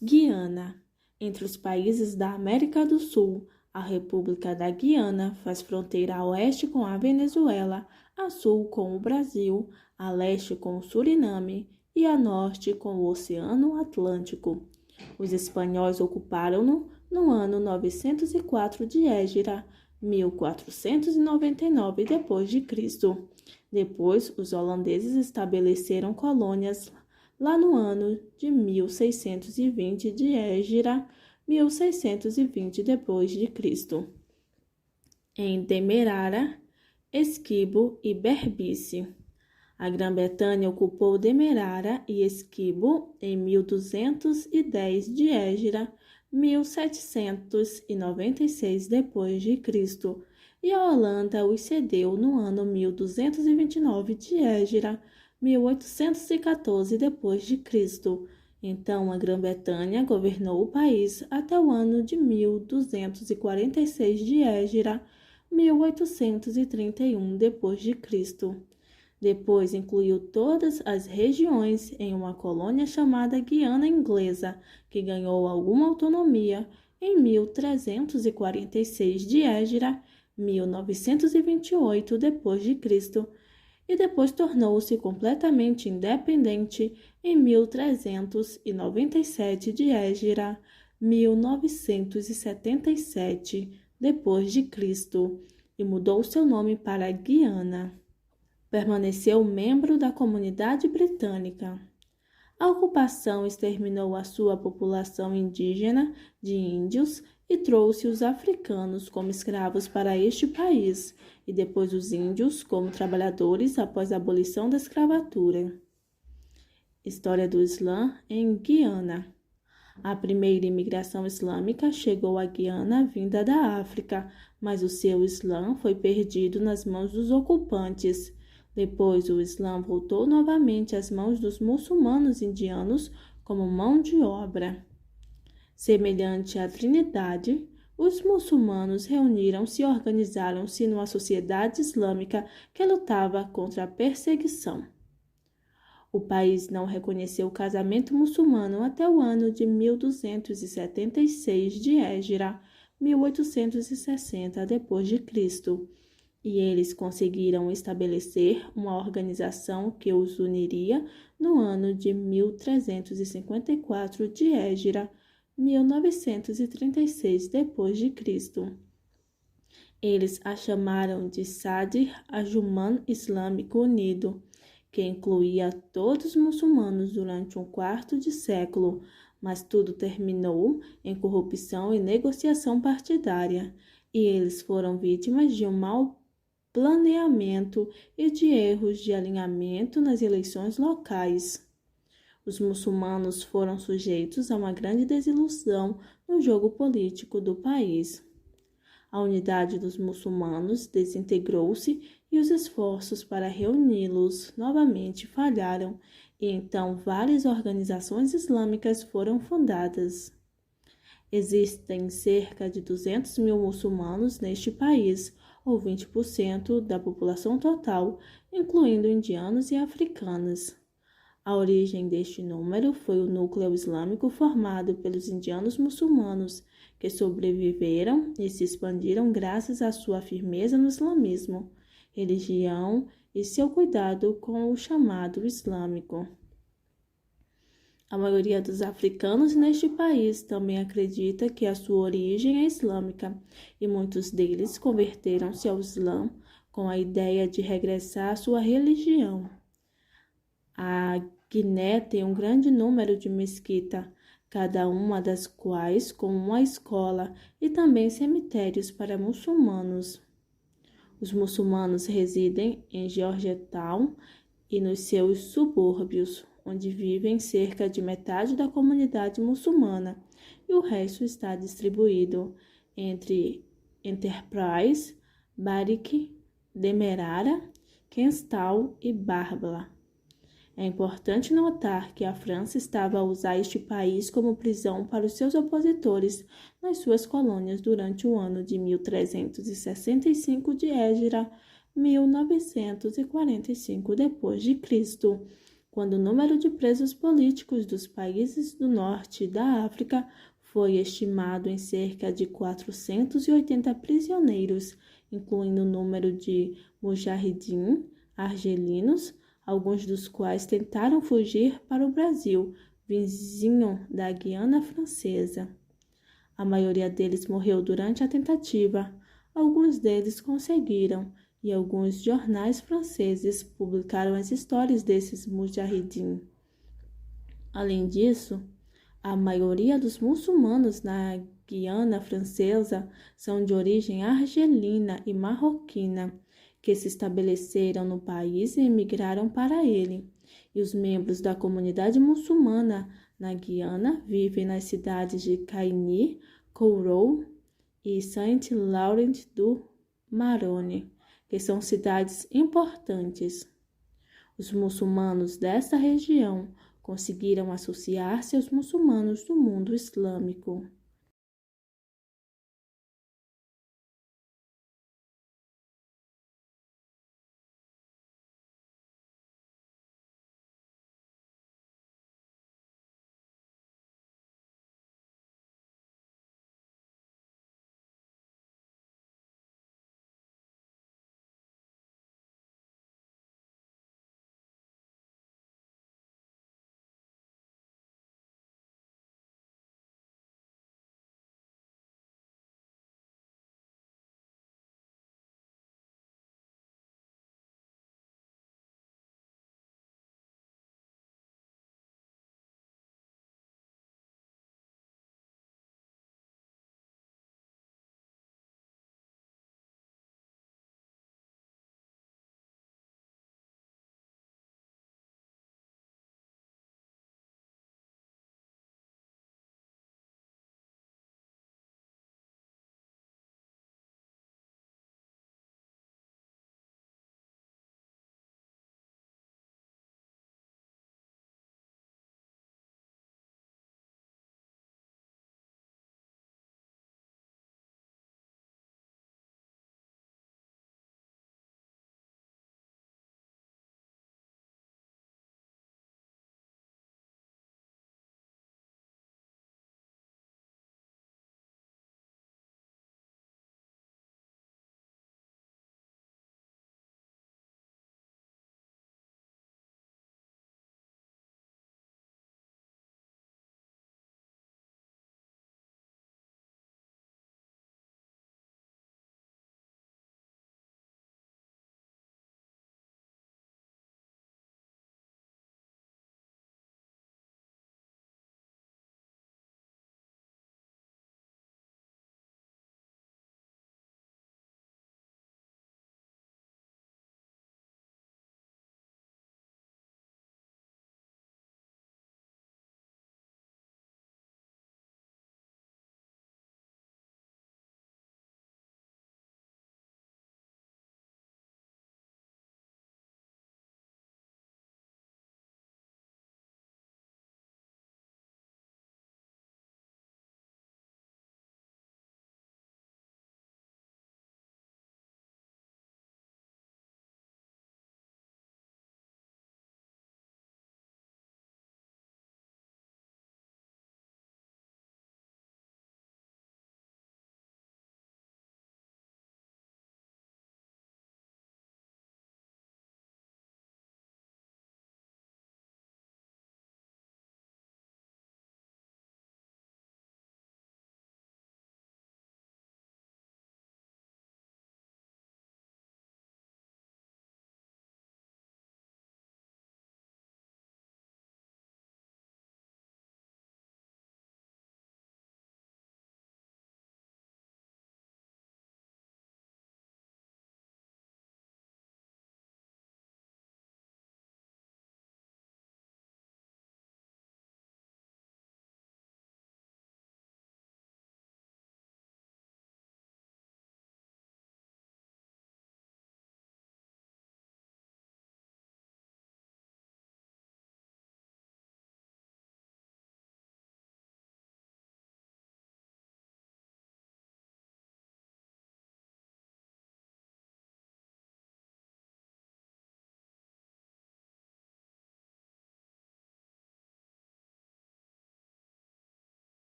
Guiana. Entre os países da América do Sul, a República da Guiana faz fronteira a oeste com a Venezuela, a sul com o Brasil, a leste com o Suriname e a norte com o Oceano Atlântico. Os espanhóis ocuparam-no no ano 904 de Égira, 1499 d.C. Depois, os holandeses estabeleceram colônias lá no ano de 1620 de Égira, 1620 d.C. em Demerara, Esquibo e Berbice. A Grã-Bretanha ocupou Demerara e Esquibo em 1210 de Égira, 1796 d.C., e a Holanda os cedeu no ano 1229 de Égira, 1814 d.C. Então, a Grã-Bretanha governou o país até o ano de 1246 de Égira, 1831 d.C. Depois incluiu todas as regiões em uma colônia chamada Guiana Inglesa, que ganhou alguma autonomia em 1346 de Égira, 1928 d.C., e depois tornou-se completamente independente em 1397 de Égira, 1977 d.C., e mudou seu nome para Guiana. Permaneceu membro da comunidade britânica. A ocupação exterminou a sua população indígena de índios e trouxe os africanos como escravos para este país, e depois os índios como trabalhadores após a abolição da escravatura. História do Islã em Guiana. A primeira imigração islâmica chegou à Guiana vinda da África, mas o seu Islã foi perdido nas mãos dos ocupantes. Depois, o Islã voltou novamente às mãos dos muçulmanos indianos como mão de obra. Semelhante à Trindade, os muçulmanos reuniram-se e organizaram-se numa sociedade islâmica que lutava contra a perseguição. O país não reconheceu o casamento muçulmano até o ano de 1276 de Égira, 1860 d.C., e eles conseguiram estabelecer uma organização que os uniria no ano de 1354 de Égira, 1936 d.C. Eles a chamaram de Sadr Ajuman Islâmico Unido, que incluía todos os muçulmanos durante um quarto de século, mas tudo terminou em corrupção e negociação partidária, e eles foram vítimas de um mau planeamento e de erros de alinhamento nas eleições locais. Os muçulmanos foram sujeitos a uma grande desilusão no jogo político do país. A unidade dos muçulmanos desintegrou-se e os esforços para reuni-los novamente falharam, e então várias organizações islâmicas foram fundadas. Existem cerca de 200 mil muçulmanos neste país, ou 20% da população total, incluindo indianos e africanos. A origem deste número foi o núcleo islâmico formado pelos indianos muçulmanos, que sobreviveram e se expandiram graças à sua firmeza no islamismo, religião e seu cuidado com o chamado islâmico. A maioria dos africanos neste país também acredita que a sua origem é islâmica, e muitos deles converteram-se ao Islã com a ideia de regressar à sua religião. A Guiné tem um grande número de mesquitas, cada uma das quais com uma escola e também cemitérios para muçulmanos. Os muçulmanos residem em Georgetown e nos seus subúrbios, onde vivem cerca de metade da comunidade muçulmana, e o resto está distribuído entre Enterprise, Bariki, Demerara, Kenstal e Barbala. É importante notar que a França estava a usar este país como prisão para os seus opositores nas suas colônias durante o ano de 1365 de Égira, 1945 d.C., quando o número de presos políticos dos países do norte da África foi estimado em cerca de 480 prisioneiros, incluindo o número de mujahideen argelinos, alguns dos quais tentaram fugir para o Brasil, vizinho da Guiana Francesa. A maioria deles morreu durante a tentativa. Alguns deles conseguiram, e alguns jornais franceses publicaram as histórias desses mujahideen. Além disso, a maioria dos muçulmanos na Guiana Francesa são de origem argelina e marroquina, que se estabeleceram no país e emigraram para ele. E os membros da comunidade muçulmana na Guiana vivem nas cidades de Caigny, Kourou e Saint-Laurent-du-Maroni, que são cidades importantes. Os muçulmanos desta região conseguiram associar-se aos muçulmanos do mundo islâmico.